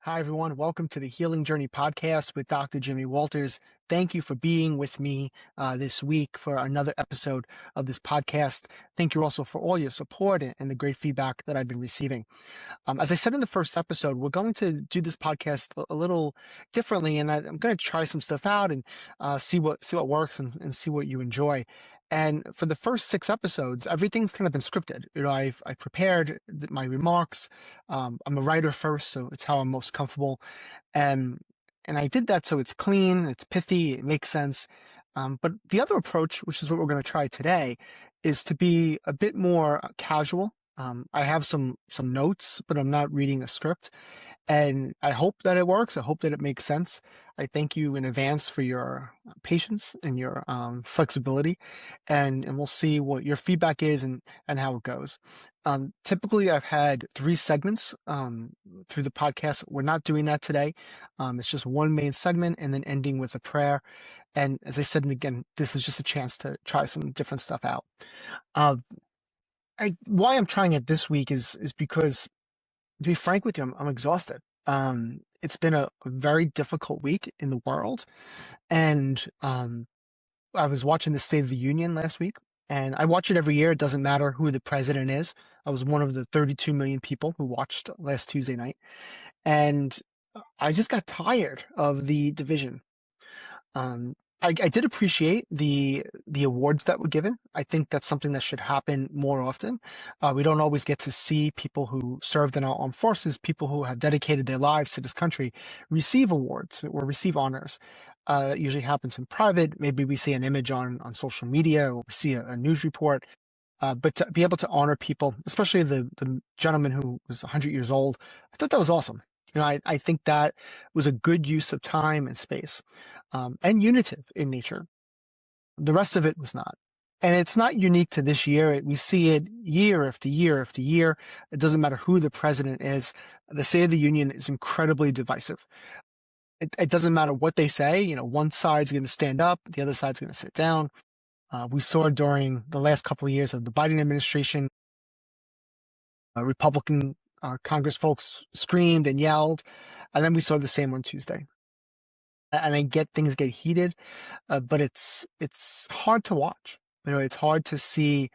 Hi, everyone. Welcome to the Healing Journey podcast with Dr. Jimmy Walters. Thank you for being with me this week for another episode of this podcast. Thank you also for all your support and the great feedback that I've been receiving. As I said in the first episode, we're going to do this podcast a little differently, and I'm going to try some stuff out and see what works and see what you enjoy. And for the first 6 episodes, everything's kind of been scripted. I've prepared my remarks. I'm a writer first, so it's how I'm most comfortable. And I did that so it's clean, it's pithy, it makes sense. But the other approach, which is what we're going to try today, is to be a bit more casual. I have some notes, but I'm not reading a script. And I hope that it works. I hope that it makes sense. I thank you in advance for your patience and your flexibility. And we'll see what your feedback is and how it goes. Typically, I've had 3 segments through the podcast. We're not doing that today. It's just one main segment and then ending with a prayer. And as I said, and again, this is just a chance to try some different stuff out. Why I'm trying it this week is because, to be frank with you, I'm exhausted. It's been a very difficult week in the world, and I was watching the State of the Union last week, and I watch it every year. It doesn't matter who the president is. I was one of the 32 million people who watched last Tuesday night, and I just got tired of the division. I did appreciate the awards that were given. I think that's something that should happen more often. We don't always get to see people who served in our armed forces, people who have dedicated their lives to this country, receive awards or receive honors. It usually happens in private. Maybe we see an image on social media, or we see a news report. But to be able to honor people, especially the gentleman who was 100 years old, I thought that was awesome. I think that was a good use of time and space, and unitive in nature. The rest of it was not. And it's not unique to this year. We see it year after year after year. It doesn't matter who the president is. The State of the Union is incredibly divisive. It doesn't matter what they say. One side's going to stand up, the other side's going to sit down. We saw during the last couple of years of the Biden administration, Republican Congress folks screamed and yelled, and then we saw the same on Tuesday. And I get things get heated, but it's hard to watch. It's hard to see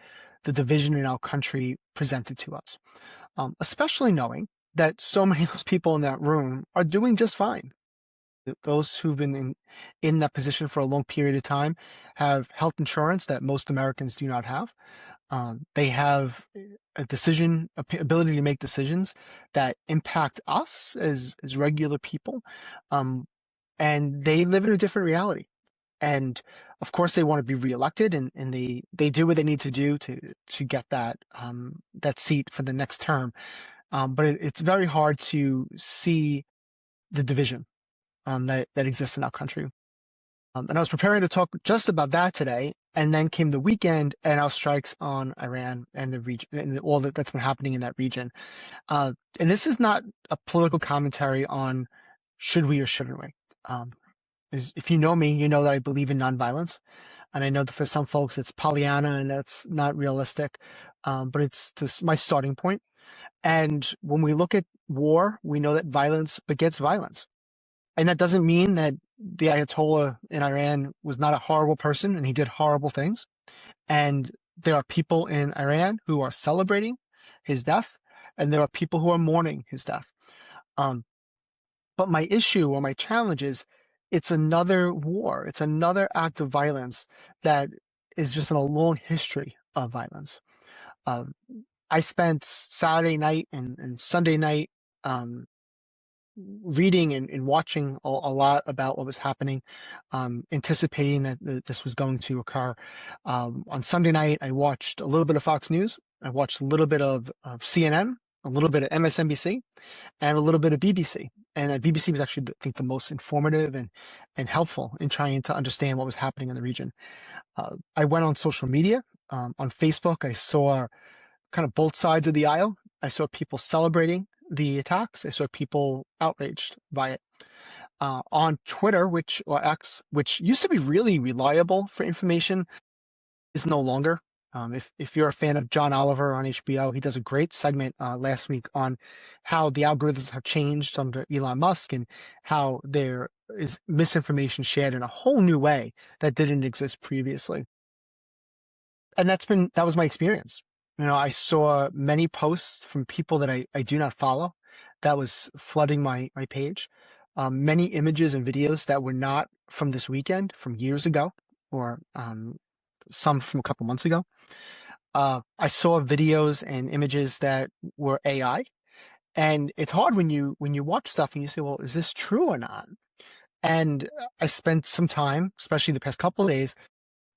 the division in our country presented to us, especially knowing that so many of those people in that room are doing just fine. Those who've been in that position for a long period of time have health insurance that most Americans do not have. They have ability to make decisions that impact us as regular people. And they live in a different reality. And of course they want to be reelected, and they do what they need to do to get that seat for the next term. But it's very hard to see the division that exists in our country. And I was preparing to talk just about that today, and then came the weekend and our strikes on Iran and the region and all that's been happening in that region. And this is not a political commentary on should we or shouldn't we. If you know me, you know that I believe in nonviolence, and I know that for some folks it's Pollyanna and that's not realistic, but it's my starting point. And when we look at war, we know that violence begets violence. And that doesn't mean that the Ayatollah in Iran was not a horrible person and he did horrible things. And there are people in Iran who are celebrating his death, and there are people who are mourning his death. But my issue or my challenge is it's another war. It's another act of violence that is just in a long history of violence. I spent Saturday night and Sunday night reading and watching a lot about what was happening, anticipating that this was going to occur. On Sunday night, I watched a little bit of Fox News. I watched a little bit of CNN, a little bit of MSNBC, and a little bit of BBC. And BBC was actually, I think, the most informative and helpful in trying to understand what was happening in the region. I went on social media. On Facebook, I saw kind of both sides of the aisle. I saw people celebrating the attacks. I saw people outraged by it. On Twitter, or X, which used to be really reliable for information, is no longer. If you're a fan of John Oliver on HBO, he does a great segment last week on how the algorithms have changed under Elon Musk and how there is misinformation shared in a whole new way that didn't exist previously. And that was my experience. I saw many posts from people that I do not follow that was flooding my page. Many images and videos that were not from this weekend, from years ago, or some from a couple months ago. I saw videos and images that were AI, and it's hard when you watch stuff and you say, well, is this true or not? And I spent some time, especially the past couple of days,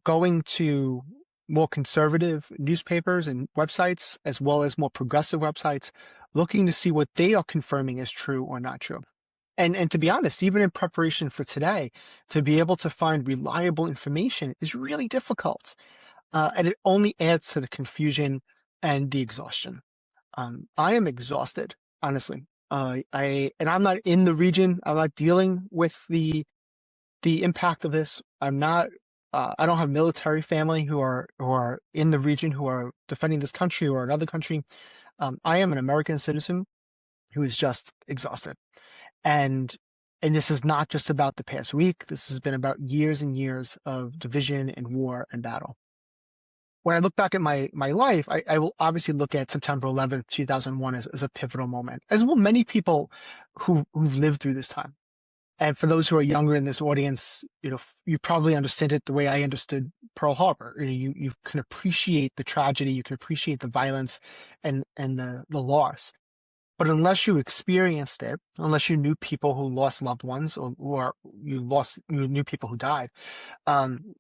going to more conservative newspapers and websites, as well as more progressive websites, looking to see what they are confirming as true or not true. And to be honest, even in preparation for today, to be able to find reliable information is really difficult. And it only adds to the confusion and the exhaustion. I am exhausted, honestly. And I'm not in the region. I'm not dealing with the impact of this. I'm not. I don't have military family who are in the region who are defending this country or another country. I am an American citizen who is just exhausted, and this is not just about the past week. This has been about years and years of division and war and battle. When I look back at my life, I will obviously look at September 11th, 2001 as a pivotal moment, as will many people who've lived through this time. And for those who are younger in this audience, you probably understand it the way I understood Pearl Harbor. You can appreciate the tragedy, you can appreciate the violence and the loss. But unless you experienced it, unless you knew people who lost loved ones or you knew people who died, and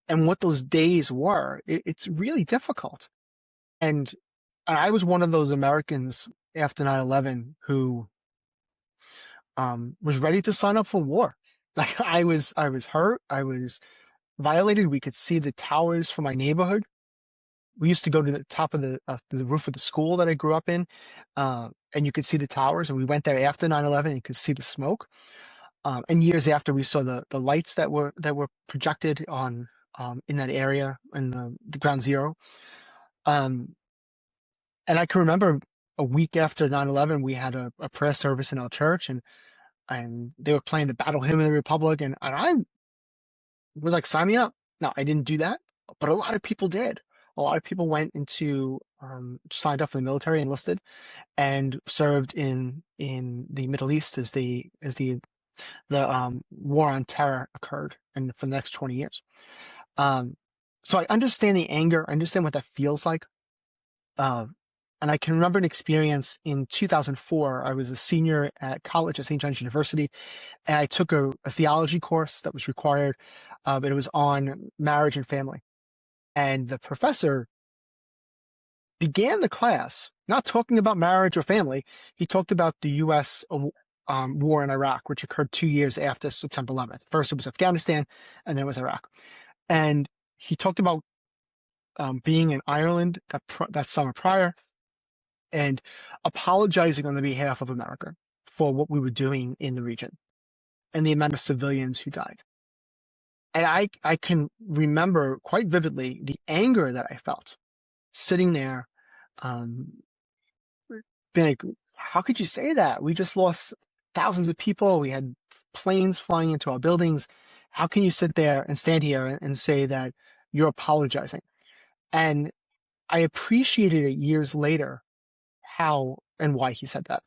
what those days were, it's really difficult. And I was one of those Americans after 9/11 who was ready to sign up for war. Like I was hurt. I was violated. We could see the towers from my neighborhood. We used to go to the top of the roof of the school that I grew up in, and you could see the towers. And we went there after 9/11. And you could see the smoke. And years after, we saw the lights that were projected on in that area in the ground zero. And I can remember a week after 9/11, we had a prayer service in our church, and they were playing the Battle Hymn of the Republic, and I was like, sign me up. No, I didn't do that, but a lot of people did. A lot of people went into signed up for the military, enlisted, and served in the Middle East as the war on terror occurred, and for the next 20 years. So I understand the anger. I understand what that feels like. And I can remember an experience in 2004. I was a senior at college at St. John's University, and I took a theology course that was required, but it was on marriage and family. And the professor began the class not talking about marriage or family. He talked about the U.S. War in Iraq, which occurred 2 years after September 11th. First, it was Afghanistan, and then it was Iraq. And he talked about being in Ireland that summer prior, and apologizing on the behalf of America for what we were doing in the region and the amount of civilians who died. And I can remember quite vividly the anger that I felt sitting there, being like, how could you say that? We just lost thousands of people. We had planes flying into our buildings. How can you sit there and stand here and say that you're apologizing? And I appreciated it years later how and why he said that,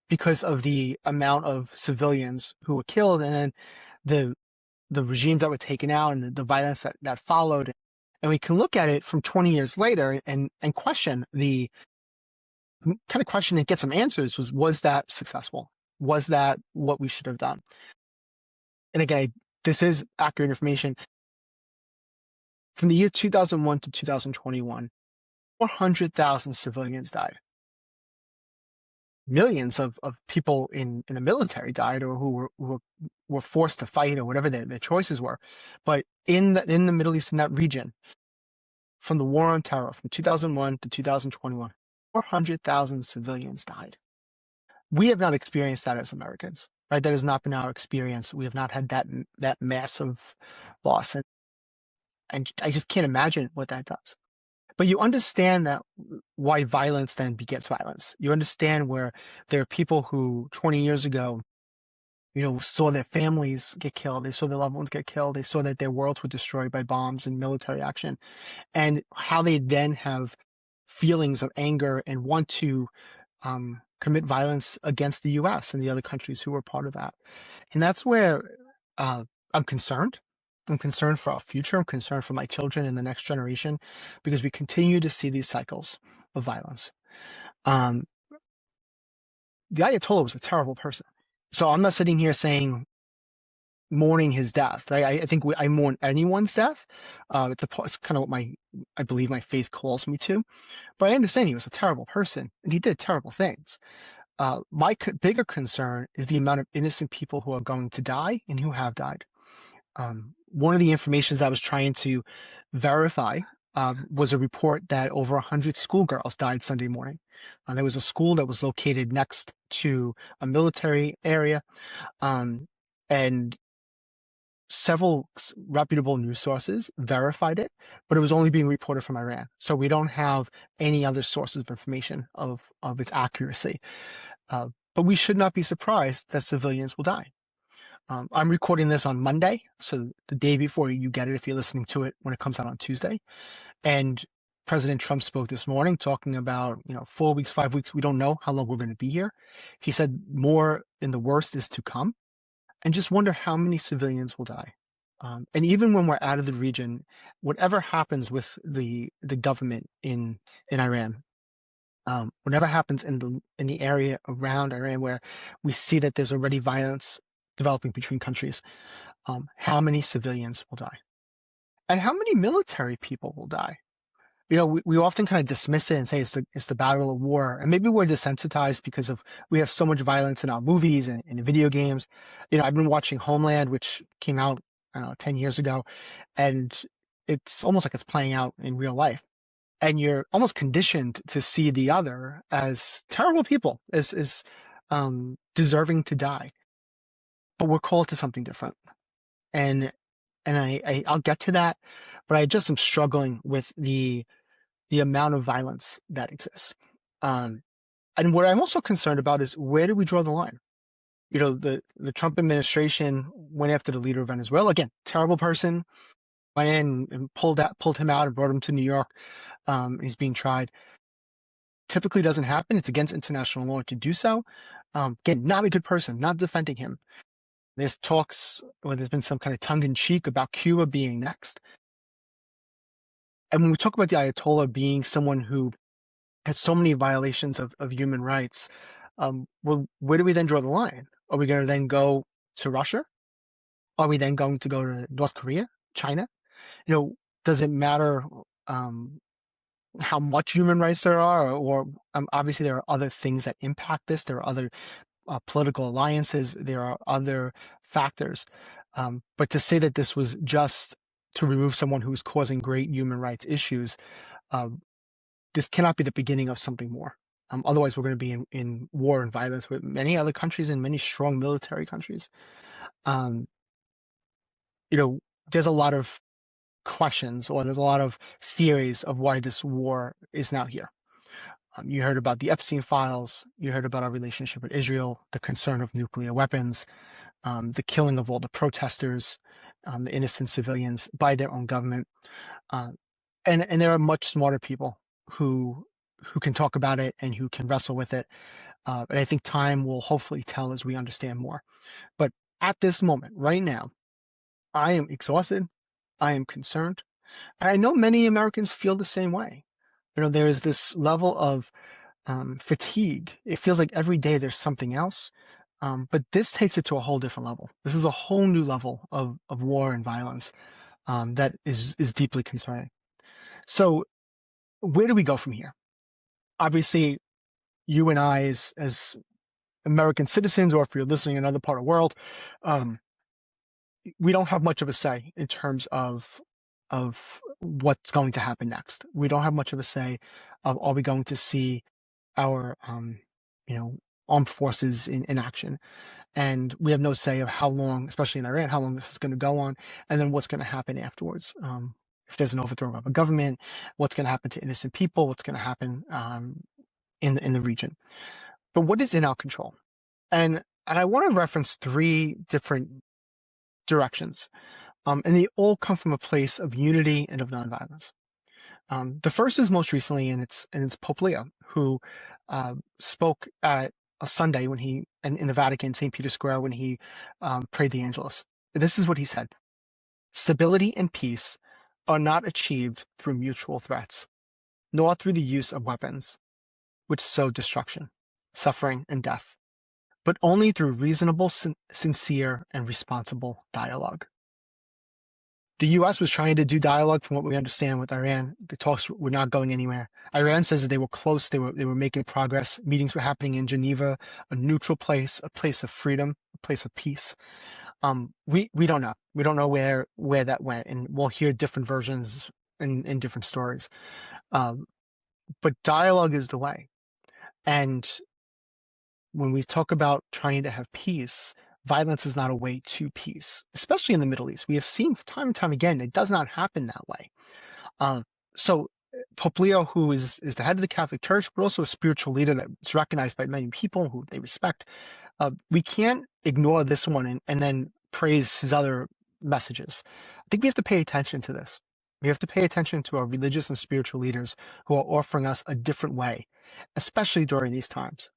because of the amount of civilians who were killed, and then the regimes that were taken out, and the violence that followed. And we can look at it from 20 years later and question and get some answers. Was that successful? Was that what we should have done? And again, this is accurate information. From the year 2001 to 2021, 400,000 civilians died. Millions of people in the military died, or who were forced to fight, or whatever their choices were. But in the Middle East, in that region, from the war on terror, from 2001 to 2021, 400,000 civilians died. We have not experienced that as Americans, right? That has not been our experience. We have not had that massive loss. And I just can't imagine what that does. But you understand that why violence then begets violence. You understand where there are people who 20 years ago, saw their families get killed. They saw their loved ones get killed. They saw that their worlds were destroyed by bombs and military action, and how they then have feelings of anger and want to commit violence against the U.S. and the other countries who were part of that. And that's where I'm concerned. I'm concerned for our future. I'm concerned for my children and the next generation, because we continue to see these cycles of violence. The Ayatollah was a terrible person. So I'm not sitting here saying mourning his death, right? I think I mourn anyone's death. It's kind of what I believe my faith calls me to. But I understand he was a terrible person and he did terrible things. My bigger concern is the amount of innocent people who are going to die and who have died. One of the informations I was trying to verify was a report that over 100 schoolgirls died Sunday morning. There was a school that was located next to a military area, and several reputable news sources verified it, but it was only being reported from Iran. So we don't have any other sources of information of its accuracy. But we should not be surprised that civilians will die. I'm recording this on Monday, so the day before you get it if you're listening to it when it comes out on Tuesday. And President Trump spoke this morning talking about, 4 weeks, 5 weeks, we don't know how long we're going to be here. He said more in the worst is to come. And just wonder how many civilians will die. And even when we're out of the region, whatever happens with the government in Iran, whatever happens in the area around Iran where we see that there's already violence developing between countries, how many civilians will die? And how many military people will die? We often kind of dismiss it and say it's the battle of war, and maybe we're desensitized because we have so much violence in our movies and in video games. I've been watching Homeland, which came out, I don't know, 10 years ago, and it's almost like it's playing out in real life. And you're almost conditioned to see the other as terrible people, as deserving to die. But we're called to something different. And I'll get to that, but I just am struggling with the amount of violence that exists. And what I'm also concerned about is, where do we draw the line? The Trump administration went after the leader of Venezuela. Again, terrible person, went in and pulled him out and brought him to New York. He's being tried. Typically doesn't happen. It's against international law to do so. Again, not a good person, not defending him. There's talks, or there's been some kind of tongue-in-cheek about Cuba being next. And when we talk about the Ayatollah being someone who has so many violations of human rights, well, where do we then draw the line? Are we going to then go to Russia? Are we then going to go to North Korea, China? Does it matter how much human rights there are? Or obviously there are other things that impact this. There are other political alliances. There are other factors. But to say that this was just to remove someone who is causing great human rights issues, this cannot be the beginning of something more. Otherwise, we're going to be in war and violence with many other countries and many strong military countries. There's a lot of questions, or there's a lot of theories of why this war is now here. You heard about the Epstein files. You heard about our relationship with Israel, the concern of nuclear weapons, the killing of all the protesters, the innocent civilians by their own government. And there are much smarter people who can talk about it and who can wrestle with it. And I think time will hopefully tell as we understand more. But at this moment, right now, I am exhausted. I am concerned. And I know many Americans feel the same way. There is this level of fatigue. It feels like every day there's something else. But this takes it to a whole different level. This is a whole new level of war and violence that is deeply concerning. So where do we go from here? Obviously, you and I, as American citizens, or if you're listening in another part of the world, we don't have much of a say in terms of what's going to happen next. We don't have much of a say of, are we going to see our armed forces in action, and we have no say of how long, especially in Iran, how long this is going to go on, and then what's going to happen afterwards. if there's an overthrow of a government, what's going to happen to innocent people, what's going to happen in the region. But what is in our control? And I want to reference three different directions, and they all come from a place of unity and of nonviolence. The first is most recently, and it's Pope Leo, who spoke at a Sunday when he in the Vatican, St. Peter's Square, when he prayed the Angelus. This is what he said: "Stability and peace are not achieved through mutual threats, nor through the use of weapons, which sow destruction, suffering, and death, but only through reasonable, sincere, and responsible dialogue." The U.S. was trying to do dialogue, from what we understand, with Iran. The talks were not going anywhere. Iran says that they were close. They were making progress. Meetings were happening in Geneva, a neutral place, a place of freedom, a place of peace. We don't know. We don't know where that went, and we'll hear different versions in different stories. But dialogue is the way. And when we talk about trying to have peace, violence is not a way to peace, especially in the Middle East. We have seen time and time again, it does not happen that way. So Pope Leo, who is the head of the Catholic Church, but also a spiritual leader that's recognized by many people who they respect, we can't ignore this one and then praise his other messages. I think we have to pay attention to this. We have to pay attention to our religious and spiritual leaders who are offering us a different way, especially during these times.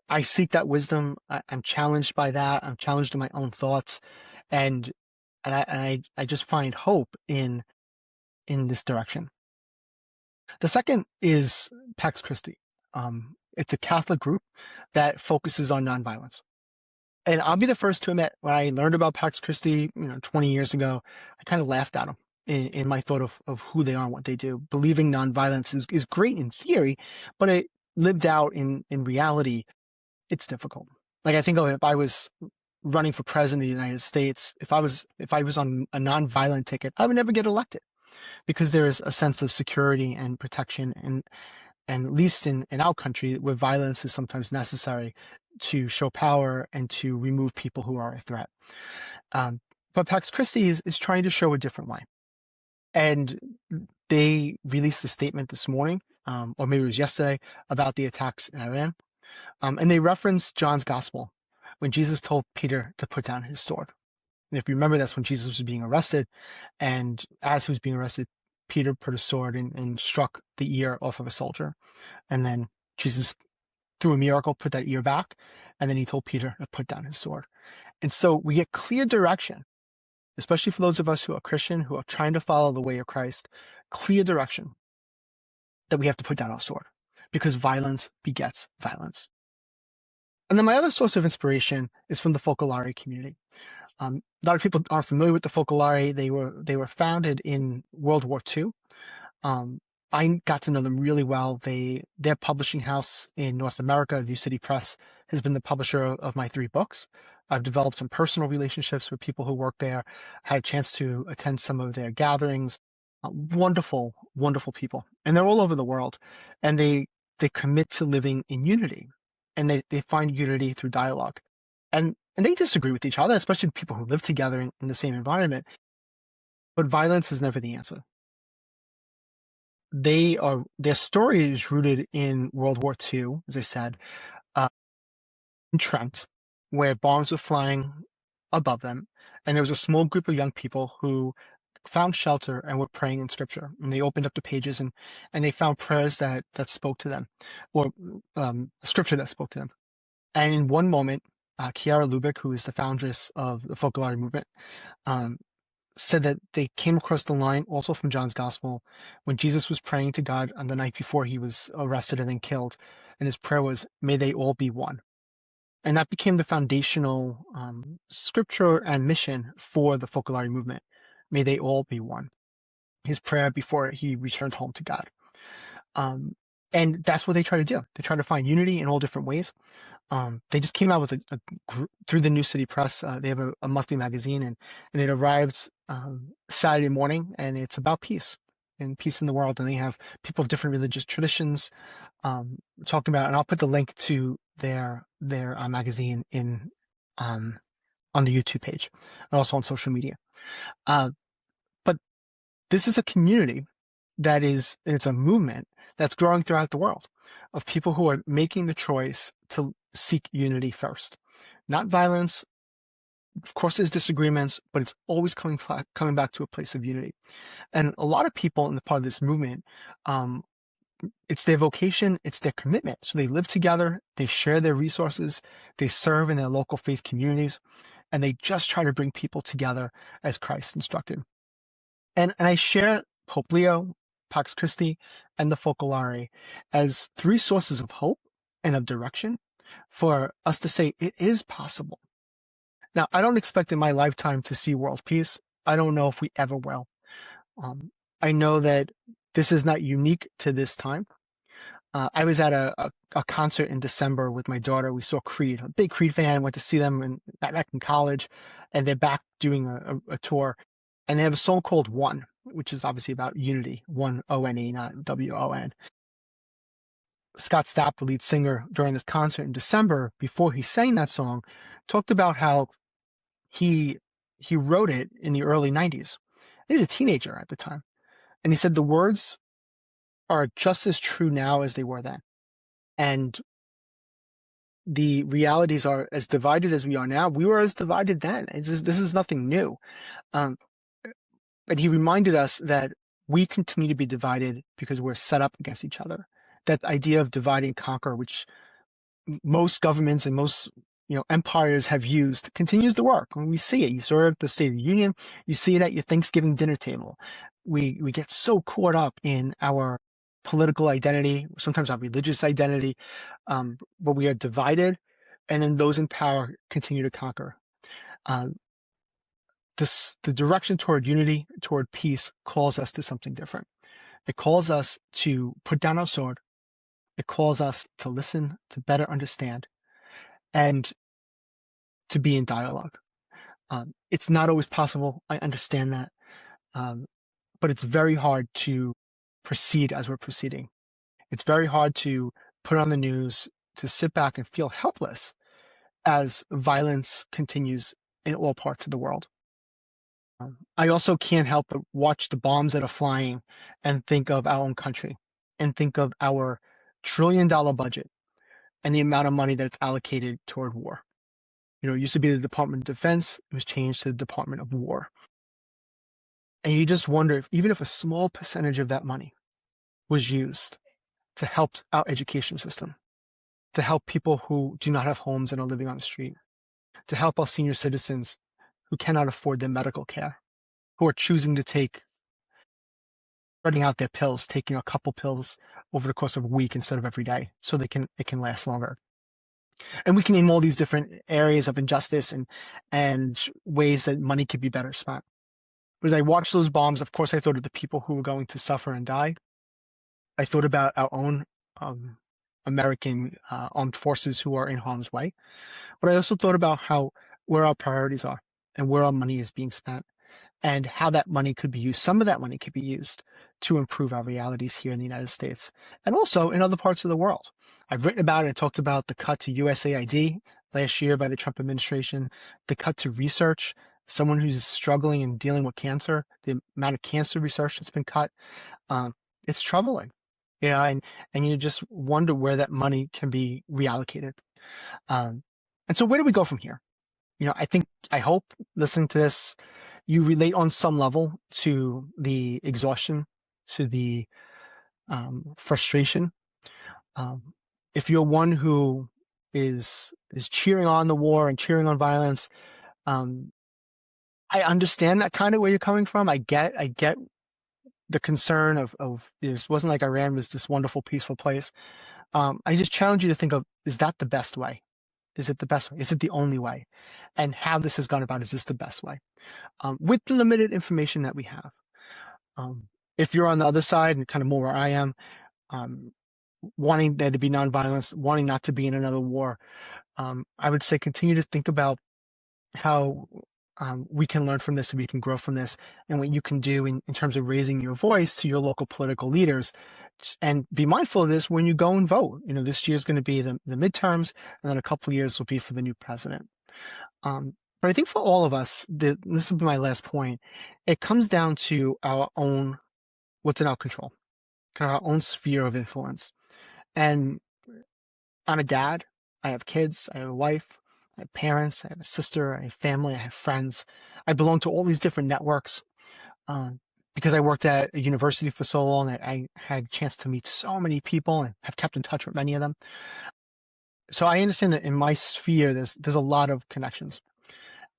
I seek that wisdom. I'm challenged by that. I'm challenged in my own thoughts, and I just find hope in this direction. The second is Pax Christi. It's a Catholic group that focuses on nonviolence. And I'll be the first to admit, when I learned about Pax Christi, 20 years ago, I kind of laughed at them in my thought of who they are and what they do. Believing nonviolence is great in theory, but it lived out in reality, it's difficult. Like, I think if I was running for president of the United States, if I was on a nonviolent ticket, I would never get elected, because there is a sense of security and protection, and at least in our country, where violence is sometimes necessary to show power and to remove people who are a threat. But Pax Christi is trying to show a different way. And they released a statement this morning, or maybe it was yesterday, about the attacks in Iran. And they referenced John's gospel, when Jesus told Peter to put down his sword. And if you remember, that's when Jesus was being arrested. And as he was being arrested, Peter put a sword and struck the ear off of a soldier. And then Jesus, through a miracle, put that ear back. And then he told Peter to put down his sword. And so we get clear direction, especially for those of us who are Christian, who are trying to follow the way of Christ, clear direction that we have to put down our sword, because violence begets violence. And then my other source of inspiration is from the Focolare community. A lot of people aren't familiar with the Focolare. They were founded in World War II. I got to know them really well. Their publishing house in North America, New City Press, has been the publisher of my 3 books. I've developed some personal relationships with people who work there. I had a chance to attend some of their gatherings. Wonderful, wonderful people. And they're all over the world. And they commit to living in unity. And they find unity through dialogue. And they disagree with each other, especially people who live together in the same environment. But violence is never the answer. Their story is rooted in World War II, as I said, in Trent, where bombs were flying above them, and there was a small group of young people who found shelter and were praying in scripture. And they opened up the pages and they found prayers that spoke to them, or scripture that spoke to them. And in one moment, Chiara Lubick, who is the foundress of the Focolare movement, said that they came across the line also from John's gospel when Jesus was praying to God on the night before he was arrested and then killed. And his prayer was, "May they all be one." And that became the foundational scripture and mission for the Focolare movement. May they all be one. His prayer before he returned home to God. And that's what they try to do. They try to find unity in all different ways. They just came out with a group through the New City Press. They have a monthly magazine, and it arrived Saturday morning, and it's about peace and peace in the world. And they have people of different religious traditions talking about, and I'll put the link to their magazine in on the YouTube page and also on social media. But this is a community it's a movement that's growing throughout the world of people who are making the choice to seek unity first, not violence. Of course, there's disagreements, but it's always coming back to a place of unity. And a lot of people in the part of this movement, it's their vocation, it's their commitment. So they live together, they share their resources, they serve in their local faith communities, and they just try to bring people together as Christ instructed. And I share Pope Leo, Pax Christi, and the Focolare as three sources of hope and of direction for us to say it is possible. Now, I don't expect in my lifetime to see world peace. I don't know if we ever will. I know that this is not unique to this time. I was at a concert in December with my daughter. We saw Creed, a big Creed fan, went to see them back in college, and they're back doing a tour. And they have a song called One, which is obviously about unity, one O-N-E, not W-O-N. Scott Stapp, the lead singer, during this concert in December, before he sang that song, talked about how he wrote it in the early 90s. He was a teenager at the time. And he said the words are just as true now as they were then. And the realities are as divided as we are now. We were as divided then. This is nothing new. But he reminded us that we continue to be divided because we're set up against each other. That idea of divide and conquer, which most governments and most empires have used, continues to work. When we see it, you saw it at the State of the Union, you see it at your Thanksgiving dinner table. We get so caught up in our political identity, sometimes our religious identity, but we are divided, and then those in power continue to conquer. The direction toward unity, toward peace, calls us to something different. It calls us to put down our sword. It calls us to listen, to better understand, and to be in dialogue. It's not always possible. I understand that. But it's very hard to proceed as we're proceeding. It's very hard to put on the news, to sit back and feel helpless as violence continues in all parts of the world. I also can't help but watch the bombs that are flying and think of our own country and think of our $1 trillion budget and the amount of money that's allocated toward war. It used to be the Department of Defense. It was changed to the Department of War. And you just wonder if even if a small percentage of that money was used to help our education system, to help people who do not have homes and are living on the street, to help our senior citizens who cannot afford their medical care, who are choosing to spreading out their pills, taking a couple pills over the course of a week instead of every day, so it can last longer. And we can name all these different areas of injustice and ways that money could be better spent. But as I watched those bombs, of course, I thought of the people who were going to suffer and die. I thought about our own American armed forces who are in harm's way. But I also thought about where our priorities are and where our money is being spent and how that money could be used. Some of that money could be used to improve our realities here in the United States and also in other parts of the world. I've written about it and talked about the cut to USAID last year by the Trump administration, the cut to research, someone who's struggling and dealing with cancer, the amount of cancer research that's been cut. It's troubling, and you just wonder where that money can be reallocated. And so where do we go from here? I hope listening to this, you relate on some level to the exhaustion, to the frustration. If you're one who is cheering on the war and cheering on violence, I understand that kind of where you're coming from. I get the concern of it wasn't like Iran was this wonderful, peaceful place. I just challenge you to think of, is that the best way? Is it the best way? Is it the only way? And how this has gone about, is this the best way? With the limited information that we have. If you're on the other side and kind of more where I am, wanting there to be nonviolence, wanting not to be in another war, I would say continue to think about how we can learn from this and we can grow from this, and what you can do in terms of raising your voice to your local political leaders. And be mindful of this when you go and vote. This year is going to be the midterms, and then a couple of years will be for the new president. But I think for all of us, this will be my last point, it comes down to our own, what's in our control, kind of our own sphere of influence. And I'm a dad. I have kids. I have a wife. I have parents. I have a sister. I have family. I have friends. I belong to all these different networks. Um, because I worked at a university for so long, I had a chance to meet so many people and have kept in touch with many of them. So I understand that in my sphere, there's a lot of connections,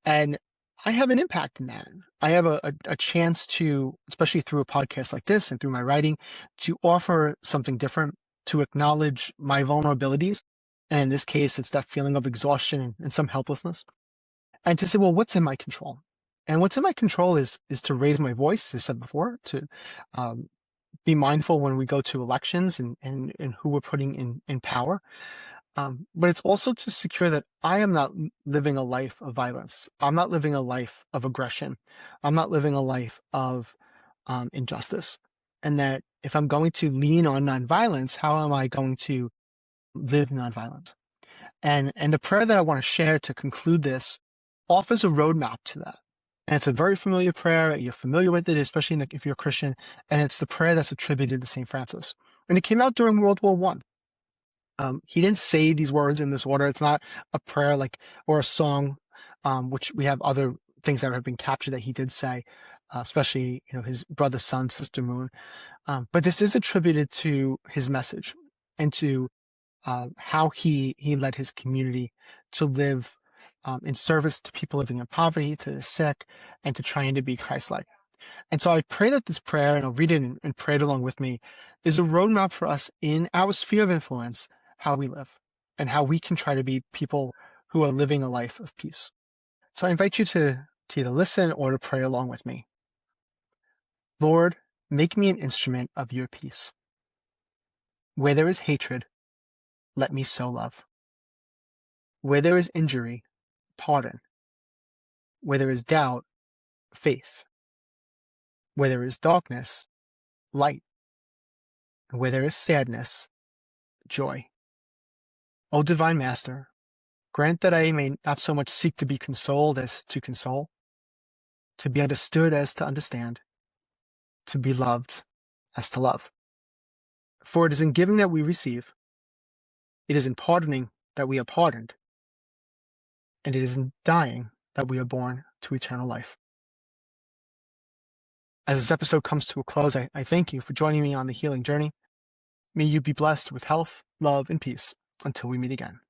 and I have an impact in that. I have a chance to, especially through a podcast like this and through my writing, to offer something different, to acknowledge my vulnerabilities. And in this case, it's that feeling of exhaustion and some helplessness. And to say, well, what's in my control? And what's in my control is to raise my voice, as I said before, to be mindful when we go to elections and who we're putting in power. But it's also to secure that I am not living a life of violence. I'm not living a life of aggression. I'm not living a life of injustice. And that if I'm going to lean on nonviolence, how am I going to live nonviolence? And the prayer that I want to share to conclude this offers a roadmap to that. And it's a very familiar prayer. You're familiar with it, especially if you're a Christian. And it's the prayer that's attributed to St. Francis. And it came out during World War I. He didn't say these words in this order. It's not a prayer or a song, which we have other things that have been captured that he did say, especially his brother, son, sister moon. But this is attributed to his message and to how he led his community to live in service to people living in poverty, to the sick, and to trying to be Christ-like. And so I pray that this prayer, and I'll read it and pray it along with me, is a roadmap for us in our sphere of influence, how we live, and how we can try to be people who are living a life of peace. So I invite you to either listen or to pray along with me. Lord, make me an instrument of your peace. Where there is hatred, let me sow love. Where there is injury, pardon. Where there is doubt, faith. Where there is darkness, light. And where there is sadness, joy. O Divine Master, grant that I may not so much seek to be consoled as to console, to be understood as to understand, to be loved as to love. For it is in giving that we receive, it is in pardoning that we are pardoned, and it is in dying that we are born to eternal life. As this episode comes to a close, I thank you for joining me on the healing journey. May you be blessed with health, love, and peace until we meet again.